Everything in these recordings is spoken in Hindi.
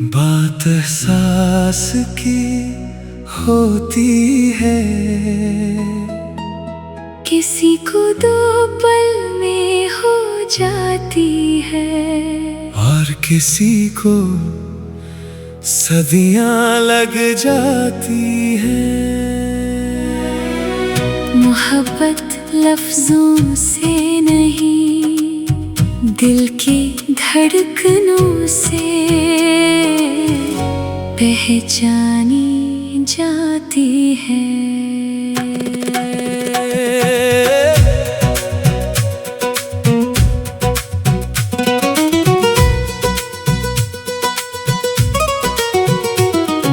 बात एहसास की होती है, किसी को दो पल में हो जाती है, और किसी को सदियां लग जाती है। मोहब्बत लफ्जों से नहीं, दिल की धड़कनों से पहचानी जाती है।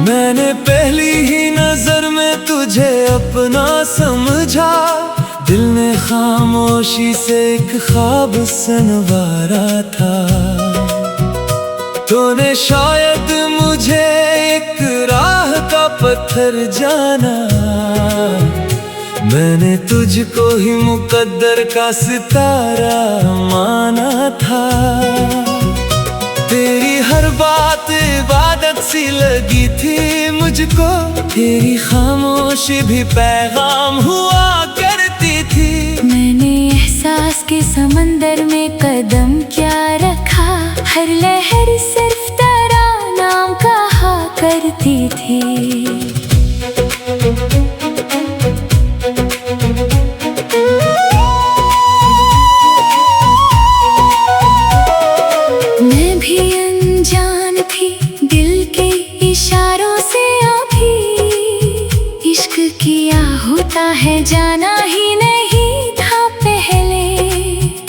मैंने पहली ही नजर में तुझे अपना समझा, दिल ने खामोशी से एक ख्वाब सनवारा था। तूने शायद मुझे एक राह का पत्थर जाना, मैंने तुझको ही मुकद्दर का सितारा माना था। तेरी हर बात इबादत सी लगी थी मुझको, तेरी खामोशी भी पैगाम हुआ करती थी। मैंने एहसास के समंदर में कदम क्या रखा, हर लहर सिर्फ तेरा नाम कहा करती थी। इशारों से अभी इश्क किया होता है, जाना ही नहीं था पहले।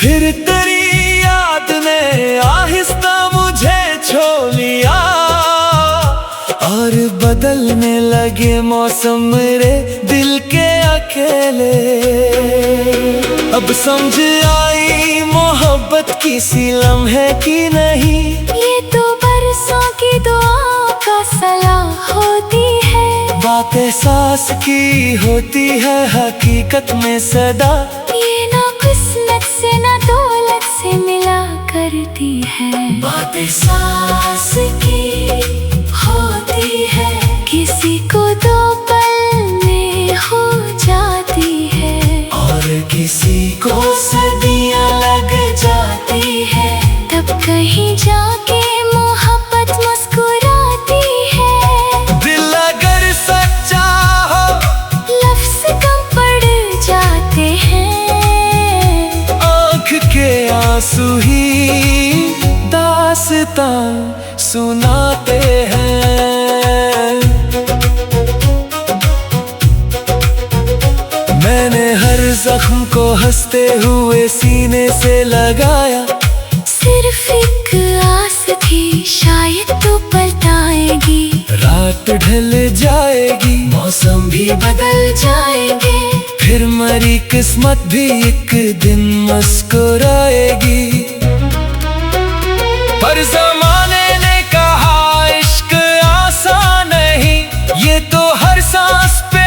फिर तेरी याद ने आहिस्ता मुझे छू लिया, और बदलने लगे मौसम मेरे दिल के अकेले। अब समझ आई मोहब्बत किसी लम्हे की नहीं, ये तो बरसों की दुआ का सलाह होती है। बात एहसास की होती है हकीकत में सदा, ये ना किस्मत से ना दौलत से मिला करती है। बात एहसास की होती है, किसी को दो पल में हो जाती है, और किसी को सदियां लग जाती है। तब कहीं जाके मोहब्बत मुस्कुराती है। दिल अगर सच्चा हो लफ्ज़ कम पड़ जाते हैं, आँख के आंसू ही दास्तां सुनाते हैं। मैंने हर जख्म को हंसते हुए सीने से लगाया, सिर्फ एक आस थी शायद तो पलटाएगी। रात ढल जाएगी, मौसम भी बदल जाएंगे, फिर मरी किस्मत भी एक दिन मुस्कुराएगी। पर ज़माने ने कहा इश्क आसान नहीं, ये तो हर सांस पे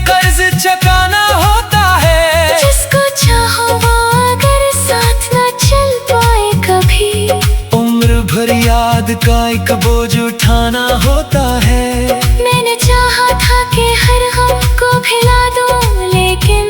कर्ज चुकाना होता है। जिसको चाहो वो अगर साथ ना चल पाए कभी, उम्र भर याद का एक बोझ उठाना होता है। मैंने चाहा था कि हर गम को भुला दूं, लेकिन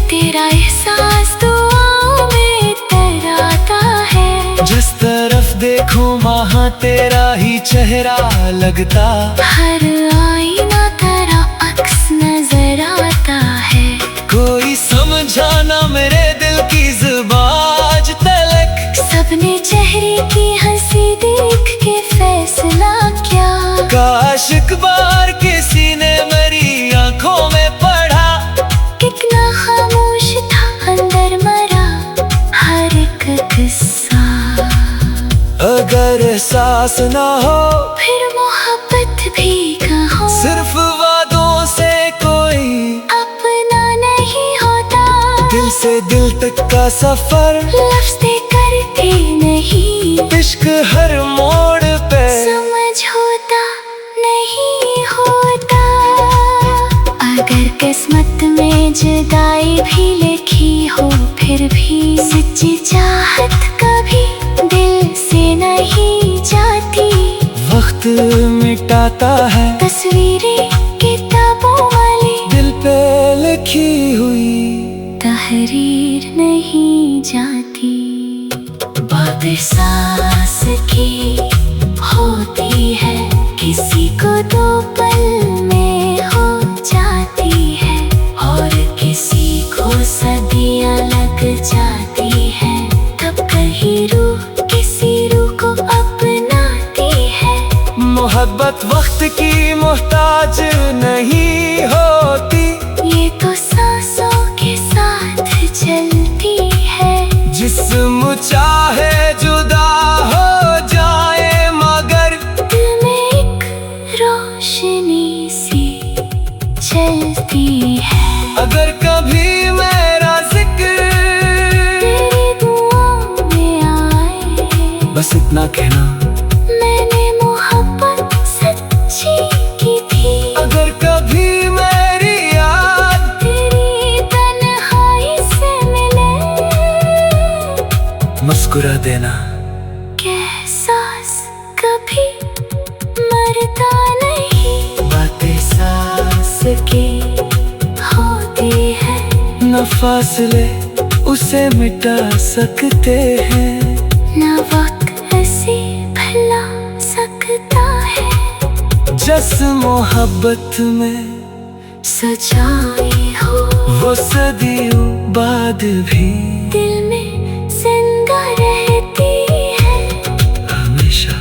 तेरा एहसास दुआओं में तैराता है। जिस तरफ देखूं वहाँ तेरा ही चेहरा लगता, हर आईना तेरा अक्स नजर आता है। कोई समझाना मेरे दिल की जुबान आज तलक, सबने चेहरे की हंसी देख के फैसला किया। काश एक बार किसी ने मेरी आंखों में पढ़ा, कितना खामोश था अंदर मरा हर एक किस्सा। अगर एहसास ना हो फिर मोहब्बत भी कहो, सिर्फ वादों से कोई अपना नहीं होता। दिल से दिल तक का सफर लफ्ज़ करते नहीं, इश्क हर मोड़ पे समझौता नहीं होता। अगर किस्मत में जुदाई भी लिखी हो, फिर भी सच्ची चाहत कभी दिल से नहीं जाती। वक्त वक्त मिटाता है तस्वीरें किताबों वाली दिल पे लिखी हुई तहरीर नहीं जाती। बातें सांस की होती है, किसी को दो पल में हो जाती है और किसी को सदियां लग जाती है। तब कहीं रूह किसी रूह को अपनाती है। मोहब्बत वक्त की मोहताज नहीं होती, ये तो सांसों के साथ चलती है। जिस्म चाहे जुदा हो जाए मगर दिल में एक रोशनी सी चलती है। अगर कभी मेरा जिक्र तेरी दुआओं में आए, बस इतना कहना मैंने मोहब्बत सच्ची की थी। अगर कभी मेरी याद तेरी तन्हाई से मिले, मुस्कुरा देना। कि एहसास कभी मरता नहीं। बातें सांस की होती है, न फासले उसे मिटा सकते हैं, ना वक्त ऐसे भुला सकता है। जस मोहब्बत में सच्चाई हो वो सदियों बाद भी दिल में जिंदा रहती है हमेशा।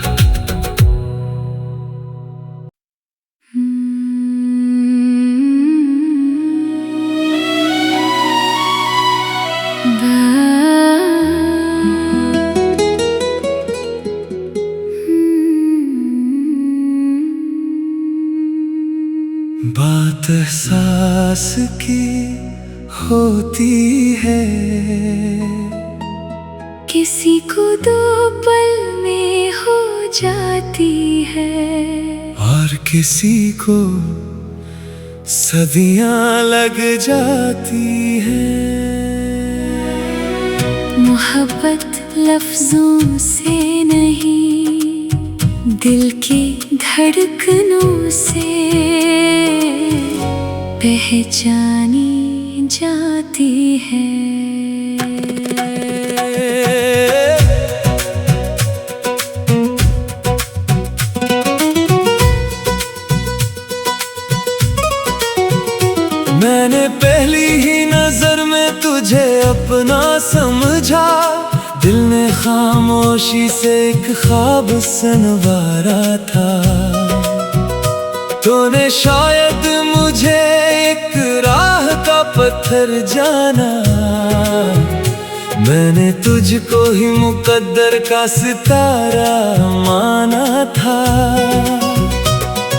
बात एहसास की होती है, किसी को दो पल में हो जाती है और किसी को सदियां लग जाती है। मोहब्बत लफ्जों से नहीं, दिल की धड़कनों से पहचानी जाती है। मैंने पहली ही नजर में तुझे अपना समझा, दिल ने खामोशी से एक ख्वाब सनवारा था। तूने शायद मुझे एक राह का पत्थर जाना, मैंने तुझको ही मुकद्दर का सितारा माना था।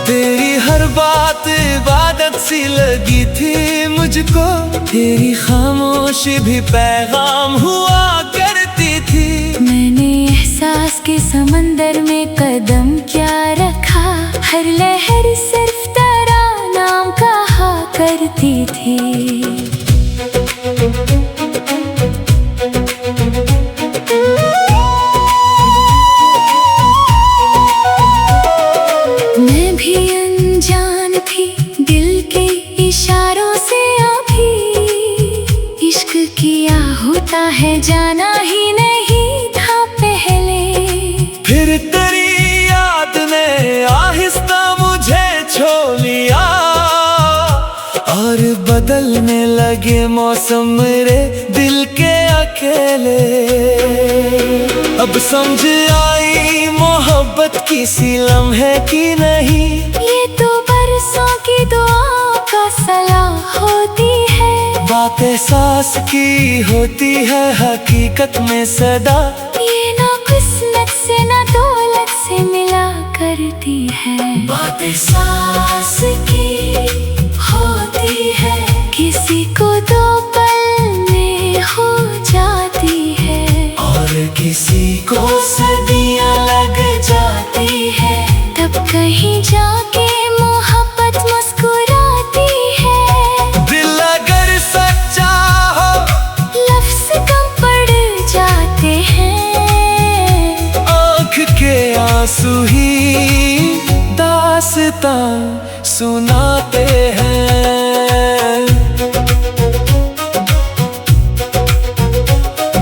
तेरी हर बात इबादत सी लगी थी मुझको, तेरी खामोशी भी पैगाम हुआ करती थी। मैंने एहसास के समंदर में कदम क्या रखा, हर लहर सिर्फ तेरा नाम कहा करती थी। मैं भी अनजान थी दिल के इशारों से, अभी इश्क किया होता है जाना ही नहीं था पहले। फिर तेरी याद ने आहिस्ता मुझे छो लिया और बदलने लगे मौसम मेरे दिल के अकेले। अब समझ आई मोहब्बत किसी लम्हे की नहीं, ये तो बरसों की दुआ का सलाह होती है। बात एहसास की होती है हकीकत में सदा, ये ना किस्मत से ना दौलत से मिला करती है। बात एहसास की होती है, किसी को दो पल में हो जाती है और किसी को सदियां लग जाती है। तब कहीं जाके मोहब्बत मुस्कुराती है। दिल अगर सच्चा हो लफ्ज़ कम पड़ जाते हैं, आँख के आंसू ही दास्तां सुनाते हैं।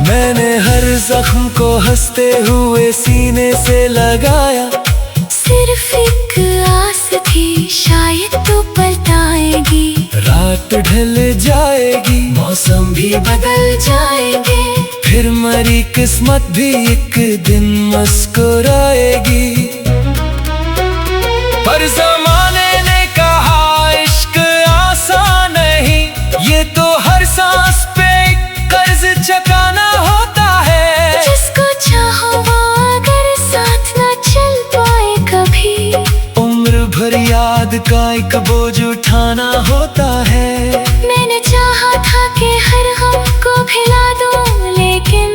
मैंने हर जख्म को हंसते हुए सीने से लगाया, सिर्फ एक आस थी शायद तो पलटाएगी। रात ढल जाएगी, मौसम भी बदल जाएंगे, फिर मरी किस्मत भी एक दिन मुस्कुराएगी। पर ज़माने ने कहा इश्क आसान नहीं, ये तो हर सांस पे कर्ज चुकाना होता है। जिसको चाहो वो अगर साथ ना चल पाए कभी, उम्र भर याद का एक बोझ उठाना होता है। मैंने चाहा था कि हर गम को भुला दूं, लेकिन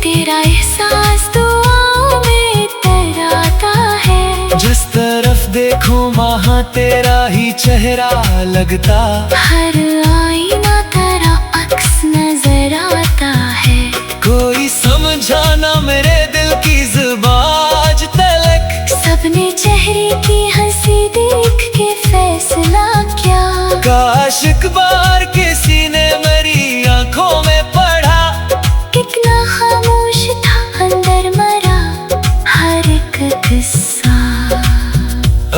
तेरा एहसास दुआओं में तैराता है। जिस तरफ देखूं वहाँ तेरा ही चेहरा लगता, हर आईना तेरा अक्स नजर आता है। कोई समझाना मेरे दिल की जुबान आज तलक, सबने चेहरे की हंसी देख के फैसला क्या। काश एक बार किसी ने मेरी आंखों में पढ़ा, कितना खामोश था अंदर मरा हर एक किस्सा।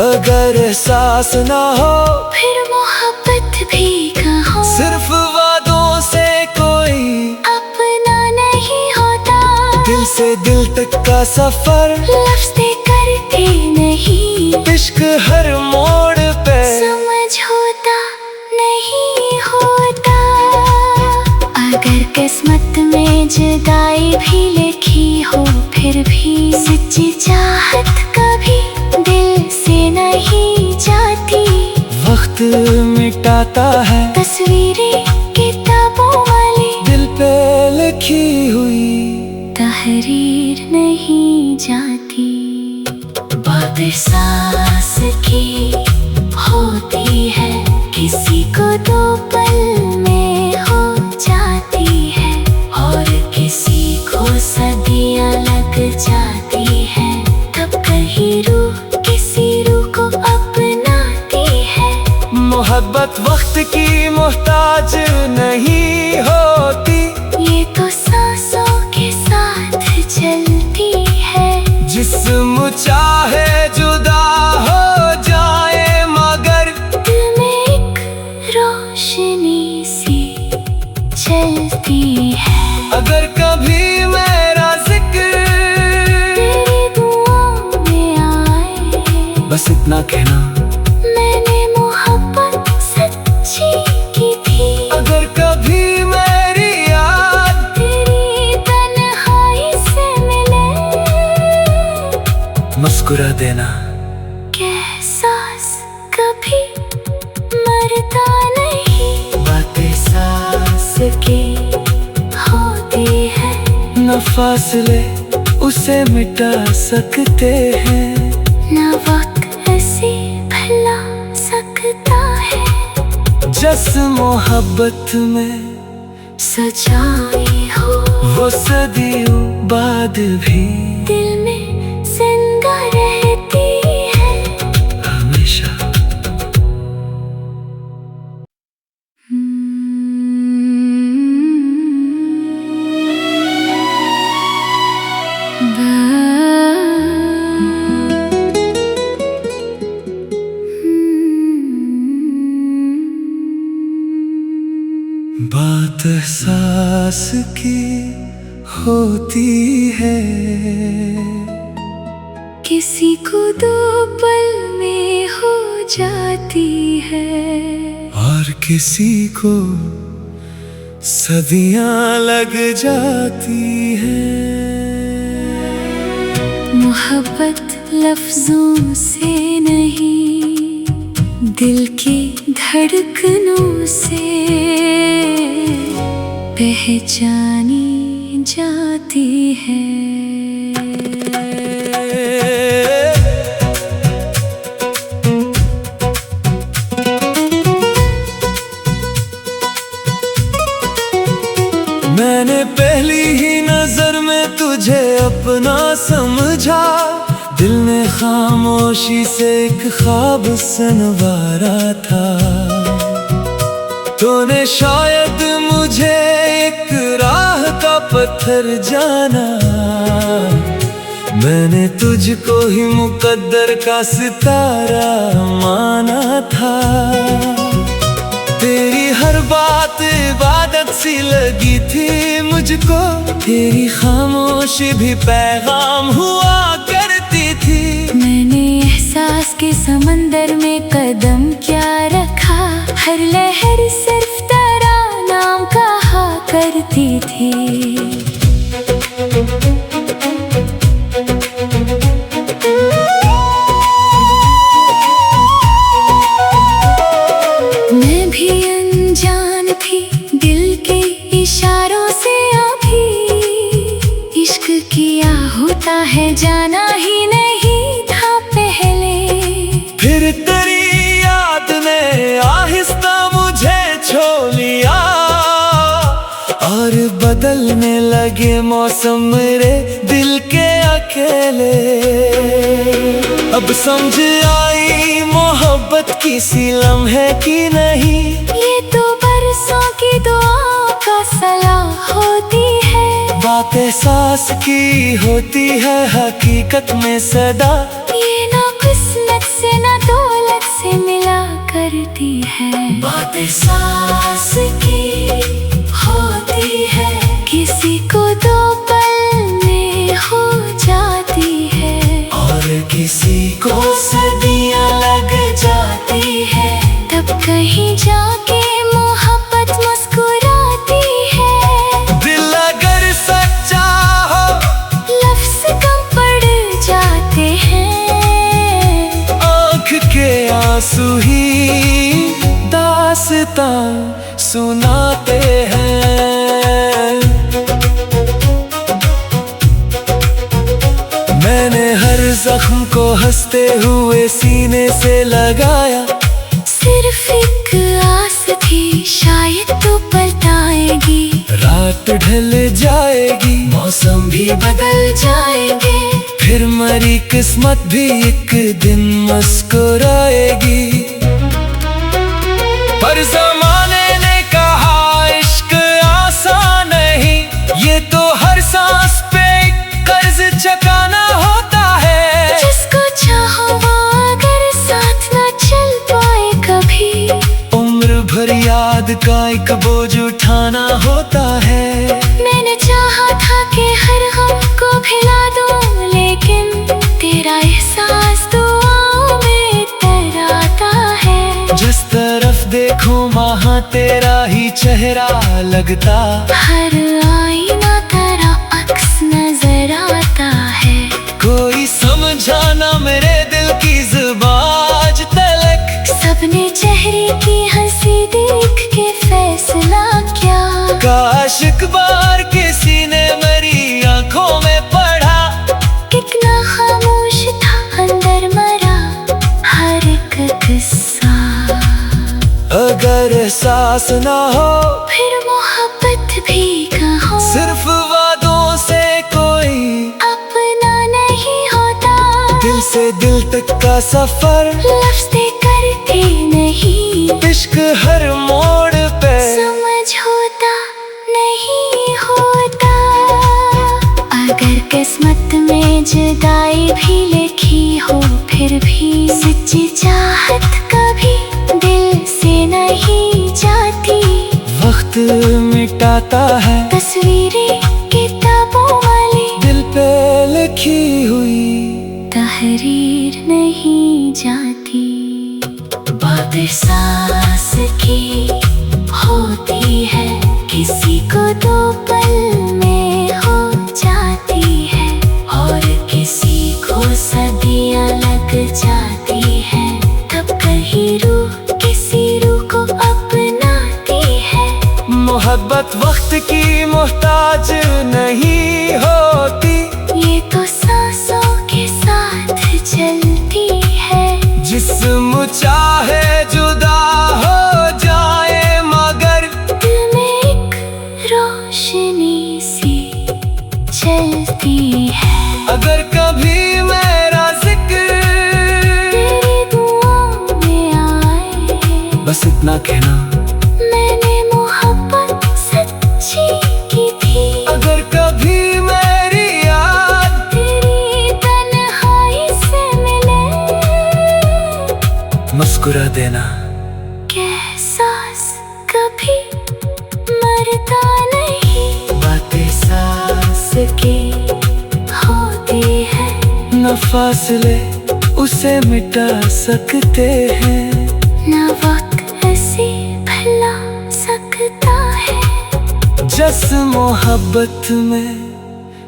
अगर एहसास ना हो फिर मोहब्बत भी कहो, सिर्फ वादों से कोई अपना नहीं होता। दिल से दिल तक का सफर लफ्ज़ दे करते नहीं, इश्क हर मोड़ पे समझौता नहीं होता। अगर किस्मत में जुदाई भी लिखी हो, फिर भी सच्ची चाहत कभी दिल से नहीं जाती। वक्त मिटाता है तस्वीरें किताबों वाली, दिल पे लिखी हुई तहरीर नहीं जाती। बातें सांस की होती है, किसी को दो पल में हो जाती है, और किसी को सदियां लग जाती है। तब कहीं रूह किसी रूह को अपनाती है। मोहब्बत वक्त की मोहताज नहीं होती, ये तो सांसों के साथ चलती है। जिस्म चाहे जुदा हो जाए मगर दिल में एक रोशनी सी चलती है। अगर कभी मेरा जिक्र तेरी दुआओं में आए, बस इतना कहना, मैंने मोहब्बत सच्ची की थी। अगर कभी मेरी याद तेरी तन्हाई से मिले, मुस्कुरा देना। कि एहसास कभी मरता नहीं। बातें सांस की होती है, न फासले उसे मिटा सकते हैं। न वक्त ऐसे भुला सकता है। जस मोहब्बत में सच्चाई हो, वो सदियों बाद भी दिल में जिंदा रहती है हमेशा। बात एहसास की होती है, किसी को दो पल में हो जाती है, और किसी को सदियां लग जाती हैं। मोहब्बत लफ्जों से नहीं, दिल की धड़कनों से पहचानी जाती है। मैंने पहली ही नजर में तुझे अपना समझा, ने खामोशी से एक ख्वाब सनवारा था। तूने शायद मुझे एक राह का पत्थर जाना, मैंने तुझको ही मुकद्दर का सितारा माना था। तेरी हर बात इबादत सी लगी थी मुझको, तेरी खामोशी भी पैगाम हुआ करती थी। मैंने एहसास के समंदर में कदम क्या रखा, हर लहर सिर्फ तेरा नाम कहा करती थी। मैं भी अनजान थी दिल के इशारों से, अभी इश्क किया होता है जाना ही नहीं था पहले। फिर तेरी याद ने आहिस्ता मुझे छो लिया, और बदलने लगे मौसम मेरे दिल के अकेले। अब समझ आई मोहब्बत किसी लम्हे की नहीं, ये तो बरसों की दुआ का सलाह होती है। बात एहसास की होती है हकीकत में सदा, ये ना किस्मत से ना दौलत से मिला करती है। बात एहसास की होती है, किसी को दो पल में हो जाती है, और किसी को सदियां लग जाती है। तब कहीं जाके मोहब्बत मुस्कुराती है। दिल अगर सच्चा हो लफ्ज़ कम पड़ जाते हैं, आँख के आंसू ही दास्तां सुनाते हैं। मैंने हर जख्म को हंसते हुए सीने से लगाया, सिर्फ एक आस थी शायद तो पलटाएगी। रात ढल जाएगी मौसम भी बदल जाएंगे, फिर मरी किस्मत भी एक दिन मुस्कुराएगी। पर ज़माने ने कहा इश्क आसान नहीं, ये तो हर सांस पे कर्ज चुकाना होता है। जिसको चाहो वो अगर साथ ना चल पाए कभी, उम्र भर याद का एक बोझ उठाना होता है। मैंने चाहा था कि हर गम को भुला दूं, लेकिन तेरा एहसास दुआओं में तैराता है। जिस तरफ देखो वहाँ तेरा ही चेहरा लगता, हर आईना तेरा अक्स नजर आता है। कोई समझाना मेरे दिल की जुबान तलक, सबने चेहरे की हंसी देख के फैसला क्या। काश एक बार किसी ने मेरी आंखों में पढ़ा, कितना खामोश था अंदर मरा हर एक किस्सा। अगर एहसास ना हो फिर मोहब्बत भी कहो, सिर्फ वादों से कोई अपना नहीं होता। दिल से दिल तक का सफर लफ्ज़ करते नहीं, इश्क हर मोड़ पे समझौता नहीं होता। अगर किस्मत में जुदाई भी लिखी हो, फिर भी सच्ची चाहत कभी दिल से नहीं जाती। वक्त मिटाता है तस्वीरें किताबों वाली, दिल पे लिखी हुई तहरीर नहीं जाती। बात एहसास की होती है, किसी को दो पल में हो जाती है, और किसी को सदियां लग जाती है। तब कहीं रूह किसी रूह को अपनाती है। मोहब्बत वक्त की मोहताज नहीं होती, ये तो सांसों के साथ चलती है। जिस्म चाहे जुदा हो जाए मगर दिल में एक रोशनी सी चलती है। अगर कभी मेरा जिक्र ना कहना मैंने मोहब्बत सच्ची की थी। अगर कभी मेरी याद तेरी तन्हाई से मिले, मुस्कुरा देना। कि एहसास कभी मरता नहीं। बातें सांस की होती है, न फासले उसे मिटा सकते हैं, ना वक्त ऐसी भुला सकता है। जस मोहब्बत में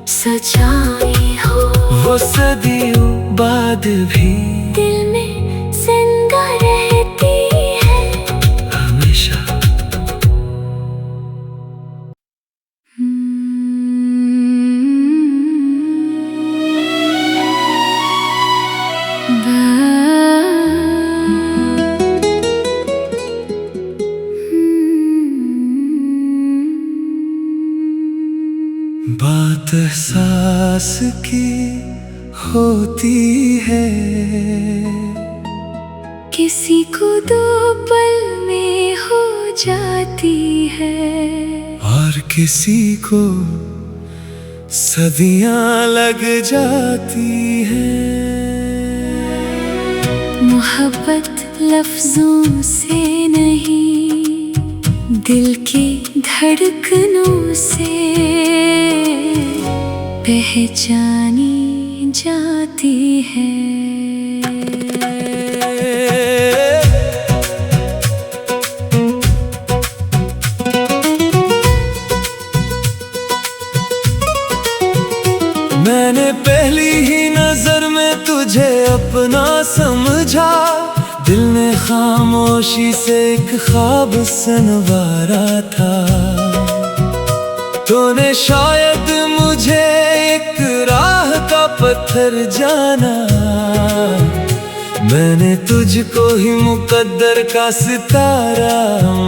सच्चाई हो, वो सदियों बाद भी दिल में जिंदा रहती है हमेशा। बात एहसास की होती है, किसी को दो पल में हो जाती है, और किसी को सदियां लग जाती है। मोहब्बत लफ्जों से नहीं, दिल की धड़कनों से पहचानी जाती है। मैंने पहली ही नजर में तुझे अपना समझा, दिल ने खामोशी से एक ख्वाब सनवारा था। तूने शायद मुझे एक राह का पत्थर जाना, मैंने तुझको ही मुकद्दर का सितारा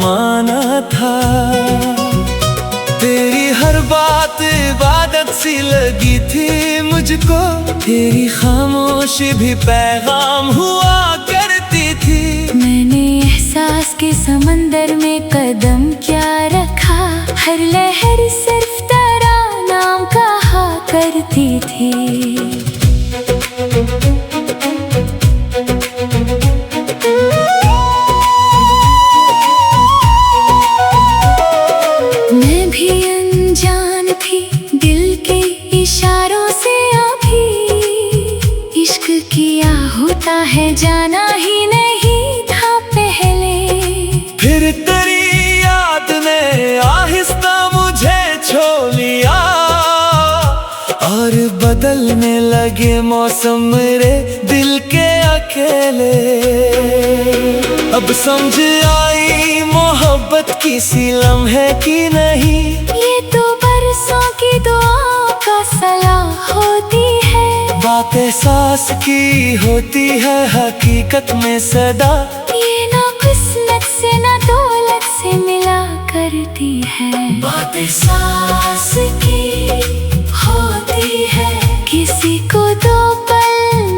माना था। तेरी हर बात इबादत सी लगी थी मुझको, तेरी खामोशी भी पैगाम हुआ करती थी। मैंने एहसास के समंदर में कदम क्या रखा, हर लहर सिर्फ तेरा नाम कहा करती थी। मैं भी अनजान थी दिल के इशारों से, अभी इश्क किया होता है जाना ही नहीं था पहले। फिर तेरी याद ने आहिस्ता मुझे छू लिया, और बदलने लगे मौसम मेरे दिल के अकेले। अब समझ आई मोहब्बत किसी लम्हे की नहीं, ये तो बरसों की दुआ का सलाह होती है। बात एहसास की होती है हकीकत में सदा, ये ना किस्मत से ना दौलत से मिला करती है। बात एहसास की होती है, किसी को दो पल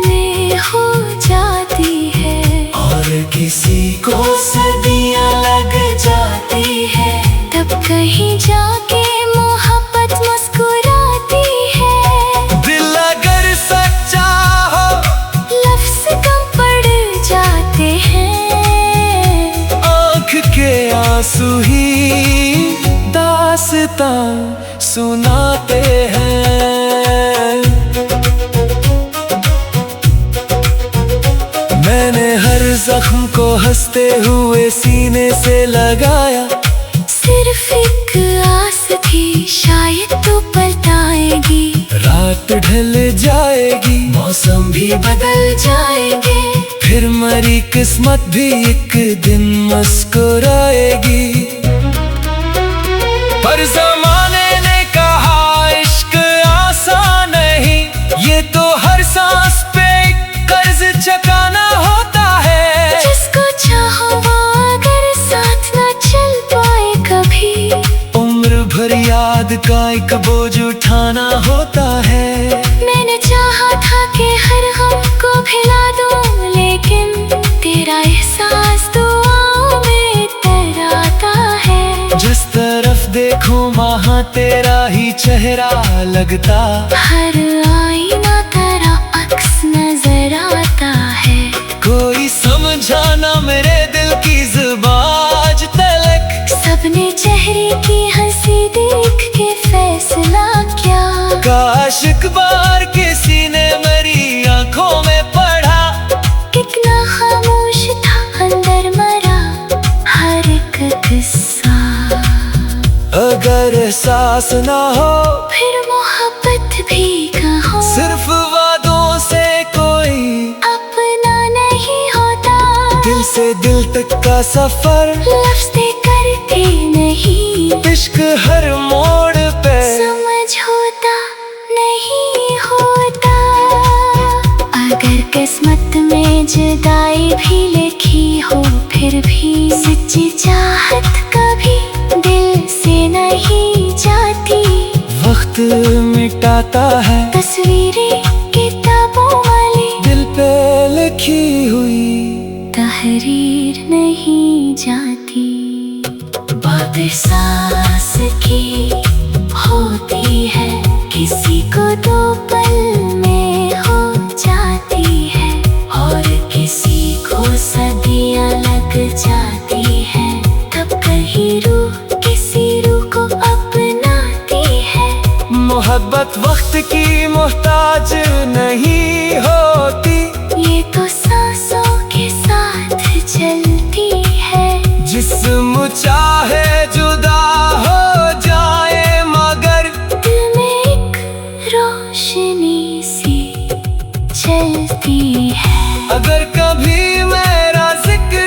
में हो जाती है, और किसी को सदियां लग जाती है। तब कहीं जाके मोहब्बत मुस्कुराती है। दिल अगर सच्चा हो लफ्ज़ कम पड़ जाते हैं, आँख के आंसू ही दास्तां सुनाते हैं। मैंने हर जख्म को हंसते हुए सीने से लगाया, सिर्फ एक आस थी शायद तो पलटाएगी। रात ढल जाएगी मौसम भी बदल जाएंगे, फिर मरी किस्मत भी एक दिन मुस्कुराएगी। पर ज़माने ने कहा इश्क आसान नहीं, ये तो हर सांस पे कर्ज चुकाना होता है। जिसको चाहो वो अगर साथ न चल पाए कभी, उम्र भर याद का एक बोझ उठाना होता है। मैंने चाहा था कि हर गम को भुला दूं, लेकिन तेरा एहसास दुआओं में मेरा लगता। हर आईना तरह अक्स नजर आता है। कोई समझाना मेरे दिल की जुबान आज तलक। सबने चेहरे की हंसी देख के फैसला क्या। काश एक बार किसी ने मेरी आंखों में पढ़ा। कितना खामोश था अंदर मरा हर एक किस्सा। अगर एहसास ना हो फिर मोहब्बत भी कहो। सिर्फ वादों से कोई अपना नहीं होता। दिल से दिल तक का सफर लफ्ज़ करते नहीं। इश्क हर मोड़ पे समझौता नहीं होता। अगर किस्मत में जुदाई भी लिखी हो फिर भी सच्ची चाहत कभी दिल से नहीं जाती। वक्त मिटाता है तस्वीरें किताबों वाली दिल पे लिखी हुई तहरीर नहीं जाती। बातें सांस की होती है किसी को दो पल में हो जाती है। और किसी को सदियां लग जाती है। तब कहीं रूह किसी रूह को अपनाती है। मोहब्बत वक्त की मोहताज नहीं होती। ये तो सांसों के साथ चलती है। जिस्म चाहे जुदा हो जाए मगर दिल में एक रोशनी सी चलती है। अगर कभी मेरा जिक्र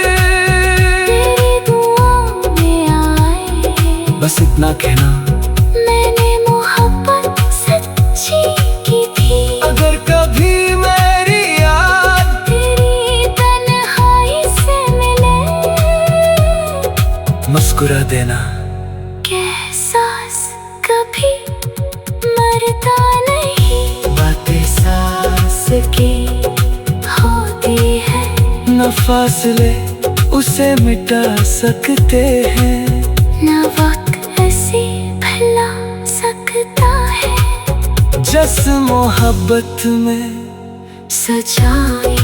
तेरी दुआओं में आए बस इतना कहना मैंने मोहब्बत सच्ची की थी। अगर कभी मेरी याद तेरी तन्हाई से मिले मुस्कुरा देना। कि एहसास कभी मरता नहीं। बातें सांस की होती है। न फासले उसे मिटा सकते हैं। न वक्त ऐसे भुला सकता है। जस मोहब्बत में सच्चाई